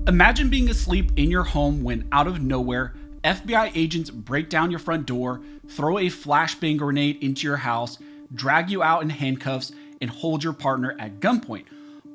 Imagine being asleep in your home when out of nowhere, FBI agents break down your front door, throw a flashbang grenade into your house, drag you out in handcuffs, and hold your partner at gunpoint,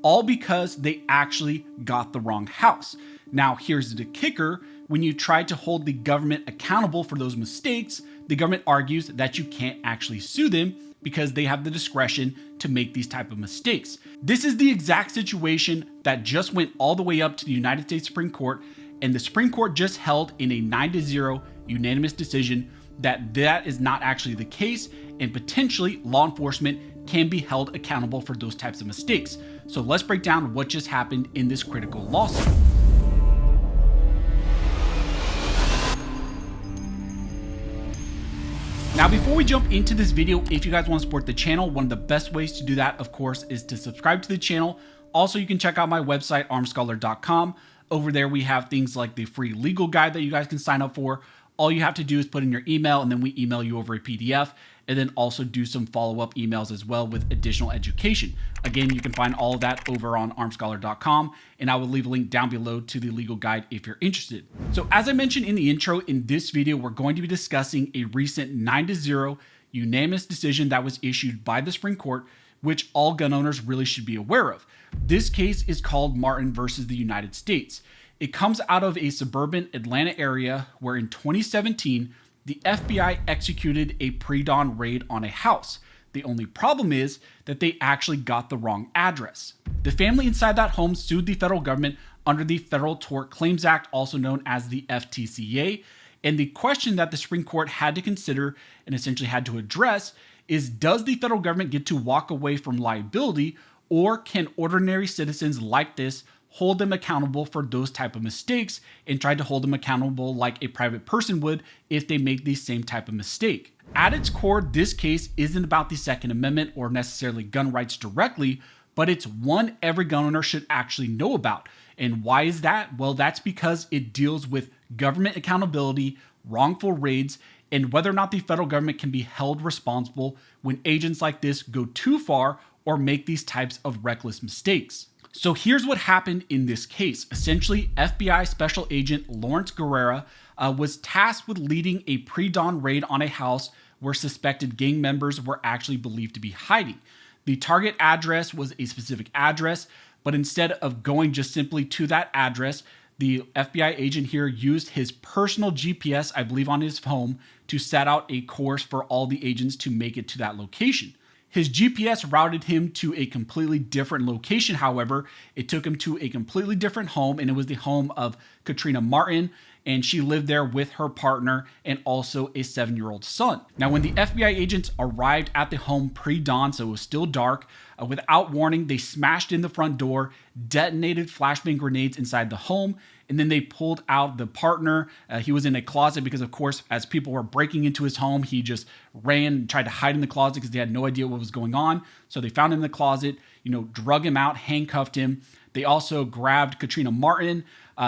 all because they actually got the wrong house. Now, here's the kicker. When you try to hold the government accountable for those mistakes, the government argues that you can't actually sue them because they have the discretion to make these type of mistakes. This is the exact situation that just went all the way up to the United States Supreme Court, and the Supreme Court just held in a 9-0 unanimous decision that is not actually the case, and potentially law enforcement can be held accountable for those types of mistakes. So let's break down what just happened in this critical lawsuit. Now, before we jump into this video, if you guys want to support the channel, one of the best ways to do that, of course, is to subscribe to the channel. Also, you can check out my website, armscholar.com. Over there, we have things like the free legal guide that you guys can sign up for. All you have to do is put in your email, and then we email you over a PDF, and then also do some follow-up emails as well with additional education. Again, you can find all of that over on armscholar.com, and I will leave a link down below to the legal guide if you're interested. So as I mentioned in the intro, in this video, we're going to be discussing a recent 9-0 unanimous decision that was issued by the Supreme Court, which all gun owners really should be aware of. This case is called Martin versus the United States. It comes out of a suburban Atlanta area where in 2017, the FBI executed a pre-dawn raid on a house. The only problem is that they actually got the wrong address. The family inside that home sued the federal government under the Federal Tort Claims Act, also known as the FTCA. And the question that the Supreme Court had to consider and essentially had to address is, does the federal government get to walk away from liability, or can ordinary citizens like this hold them accountable for those type of mistakes and try to hold them accountable like a private person would if they make the same type of mistake? At its core, this case isn't about the Second Amendment or necessarily gun rights directly, but it's one every gun owner should actually know about. And why is that? Well, that's because it deals with government accountability, wrongful raids, and whether or not the federal government can be held responsible when agents like this go too far or make these types of reckless mistakes. So here's what happened in this case. Essentially, FBI Special Agent Lawrence Guerrera was tasked with leading a pre-dawn raid on a house where suspected gang members were actually believed to be hiding. The target address was a specific address, but instead of going just simply to that address, the FBI agent here used his personal GPS, I believe on his home, to set out a course for all the agents to make it to that location. His GPS routed him to a completely different location. However, it took him to a completely different home, and it was the home of Katrina Martin, and she lived there with her partner and also a 7-year-old son. Now, when the FBI agents arrived at the home pre-dawn, so it was still dark, without warning, they smashed in the front door, detonated flashbang grenades inside the home, and then they pulled out the partner. He was in a closet because, of course, as people were breaking into his home, he just ran and tried to hide in the closet because they had no idea what was going on. So they found him in the closet, drug him out, handcuffed him. They also grabbed Katrina Martin.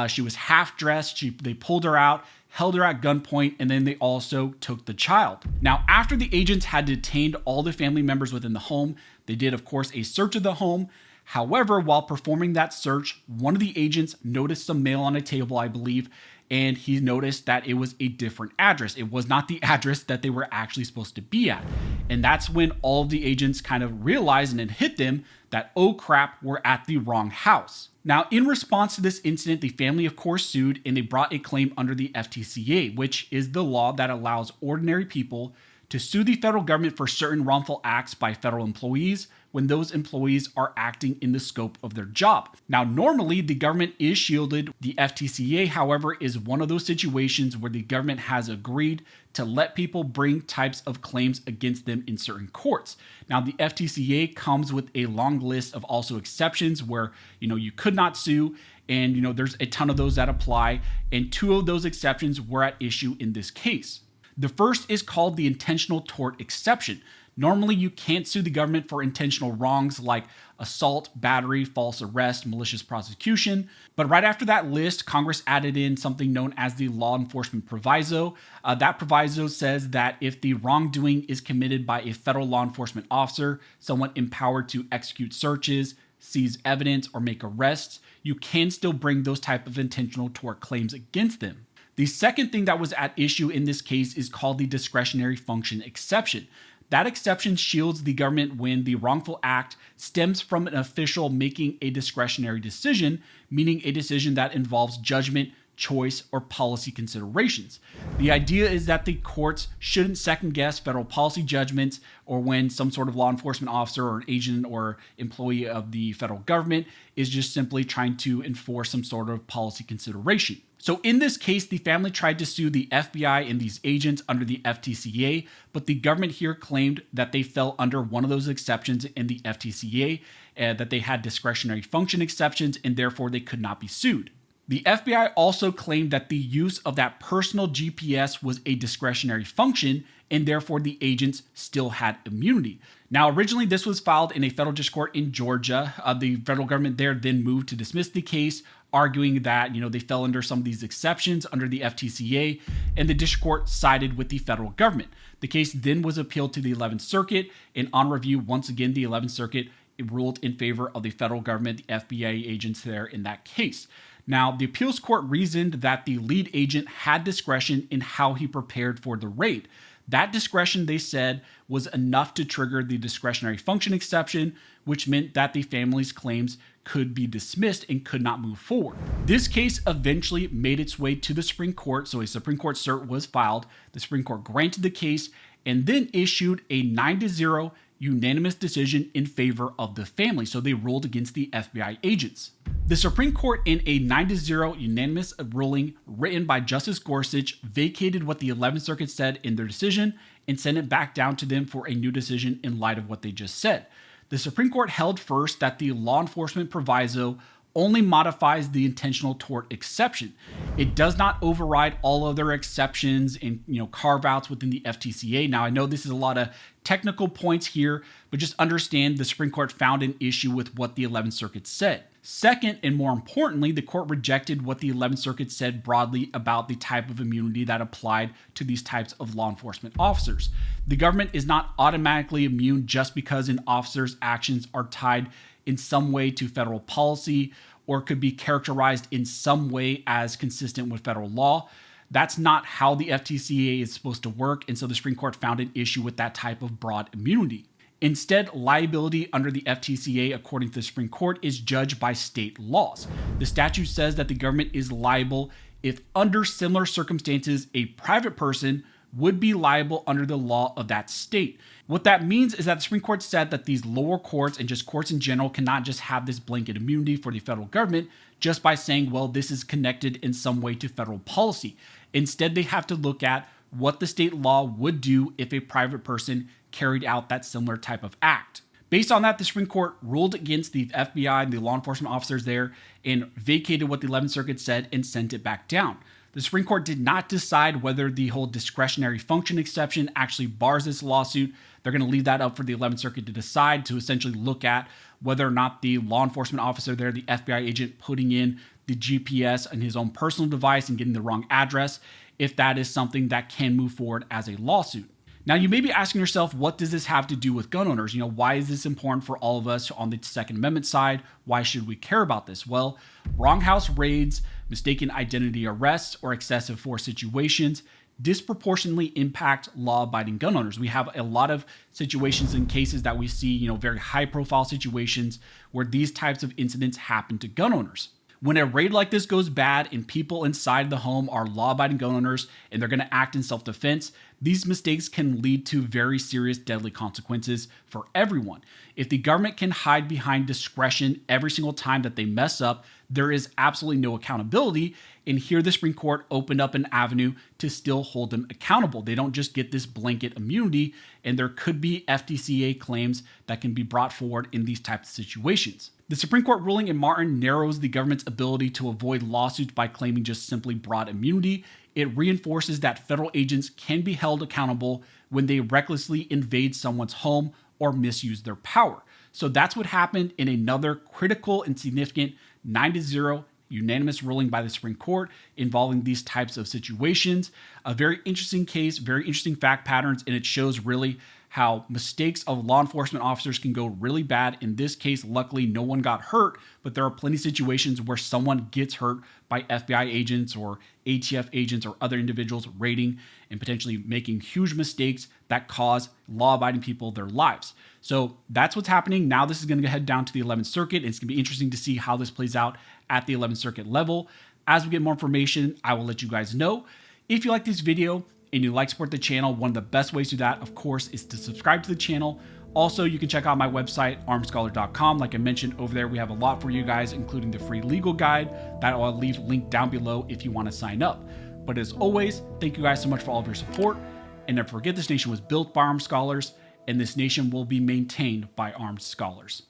She was half dressed. They pulled her out, held her at gunpoint, and then they also took the child. Now, after the agents had detained all the family members within the home, they did, of course, a search of the home. However, while performing that search, one of the agents noticed some mail on a table, I believe, and he noticed that it was a different address. It was not the address that they were actually supposed to be at. And that's when all of the agents kind of realized, and it hit them, that, oh crap, we're at the wrong house. Now, in response to this incident, the family, of course, sued, and they brought a claim under the FTCA, which is the law that allows ordinary people to sue the federal government for certain wrongful acts by federal employees when those employees are acting in the scope of their job. Now, normally the government is shielded. The FTCA, however, is one of those situations where the government has agreed to let people bring types of claims against them in certain courts. Now, the FTCA comes with a long list of also exceptions where, you could not sue, and, there's a ton of those that apply, and 2 of those exceptions were at issue in this case. The first is called the intentional tort exception. Normally, you can't sue the government for intentional wrongs like assault, battery, false arrest, malicious prosecution. But right after that list, Congress added in something known as the law enforcement proviso. That proviso says that if the wrongdoing is committed by a federal law enforcement officer, someone empowered to execute searches, seize evidence, or make arrests, you can still bring those type of intentional tort claims against them. The second thing that was at issue in this case is called the discretionary function exception. That exception shields the government when the wrongful act stems from an official making a discretionary decision, meaning a decision that involves judgment, choice, or policy considerations. The idea is that the courts shouldn't second guess federal policy judgments, or when some sort of law enforcement officer or an agent or employee of the federal government is just simply trying to enforce some sort of policy consideration. So in this case, the family tried to sue the FBI and these agents under the FTCA, but the government here claimed that they fell under one of those exceptions in the FTCA, that they had discretionary function exceptions, and therefore they could not be sued. The FBI also claimed that the use of that personal GPS was a discretionary function, and therefore the agents still had immunity. Now, originally this was filed in a federal district court in Georgia. The federal government there then moved to dismiss the case, arguing that they fell under some of these exceptions under the FTCA, and the district court sided with the federal government. The case then was appealed to the 11th Circuit, and on review, once again, the 11th Circuit ruled in favor of the federal government, the FBI agents there in that case. Now, the appeals court reasoned that the lead agent had discretion in how he prepared for the raid. That discretion, they said, was enough to trigger the discretionary function exception, which meant that the family's claims could be dismissed and could not move forward. This case eventually made its way to the Supreme Court, so a Supreme Court cert was filed. The Supreme Court granted the case and then issued a 9-0 unanimous decision in favor of the family, so they ruled against the FBI agents. The Supreme Court, in a 9-0 unanimous ruling written by Justice Gorsuch, vacated what the 11th Circuit said in their decision and sent it back down to them for a new decision in light of what they just said. The Supreme Court held first that the law enforcement proviso only modifies the intentional tort exception. It does not override all other exceptions and carve-outs within the FTCA. Now, I know this is a lot of technical points here, but just understand the Supreme Court found an issue with what the 11th Circuit said. Second, and more importantly, the court rejected what the 11th Circuit said broadly about the type of immunity that applied to these types of law enforcement officers. The government is not automatically immune just because an officer's actions are tied in some way to federal policy or could be characterized in some way as consistent with federal law. That's not how the FTCA is supposed to work, and so the Supreme Court found an issue with that type of broad immunity. Instead, liability under the FTCA, according to the Supreme Court, is judged by state laws. The statute says that the government is liable if, under similar circumstances, a private person would be liable under the law of that state. What that means is that the Supreme Court said that these lower courts and just courts in general cannot just have this blanket immunity for the federal government just by saying, well, this is connected in some way to federal policy. Instead, they have to look at what the state law would do if a private person carried out that similar type of act. Based on that, the Supreme Court ruled against the FBI and the law enforcement officers there and vacated what the 11th Circuit said and sent it back down. The Supreme Court did not decide whether the whole discretionary function exception actually bars this lawsuit. They're going to leave that up for the 11th Circuit to decide, to essentially look at whether or not the law enforcement officer there, the FBI agent putting in the GPS on his own personal device and getting the wrong address, if that is something that can move forward as a lawsuit. Now, you may be asking yourself, what does this have to do with gun owners? Why is this important for all of us on the Second Amendment side? Why should we care about this? Well, wrong house raids, mistaken identity arrests, or excessive force situations disproportionately impact law-abiding gun owners. We have a lot of situations and cases that we see, very high-profile situations where these types of incidents happen to gun owners. When a raid like this goes bad and people inside the home are law-abiding gun owners and they're going to act in self-defense, these mistakes can lead to very serious, deadly consequences for everyone. If the government can hide behind discretion every single time that they mess up, there is absolutely no accountability. And here the Supreme Court opened up an avenue to still hold them accountable. They don't just get this blanket immunity, and there could be FTCA claims that can be brought forward in these types of situations. The Supreme Court ruling in Martin narrows the government's ability to avoid lawsuits by claiming just simply broad immunity. It reinforces that federal agents can be held accountable when they recklessly invade someone's home or misuse their power. So that's what happened in another critical and significant 9-0 unanimous ruling by the Supreme Court involving these types of situations. A very interesting case, very interesting fact patterns, and it shows really how mistakes of law enforcement officers can go really bad. In this case, luckily, no one got hurt, but there are plenty of situations where someone gets hurt by FBI agents or ATF agents or other individuals raiding and potentially making huge mistakes that cause law-abiding people their lives. So that's what's happening. Now this is going to head down to the 11th Circuit. It's going to be interesting to see how this plays out at the 11th Circuit level. As we get more information, I will let you guys know. If you like this video and you like to support the channel, one of the best ways to do that, of course, is to subscribe to the channel. Also, you can check out my website, armscholar.com. Like I mentioned, over there, we have a lot for you guys, including the free legal guide that I'll leave linked down below if you want to sign up. But as always, thank you guys so much for all of your support. And never forget, this nation was built by armed scholars, and this nation will be maintained by armed scholars.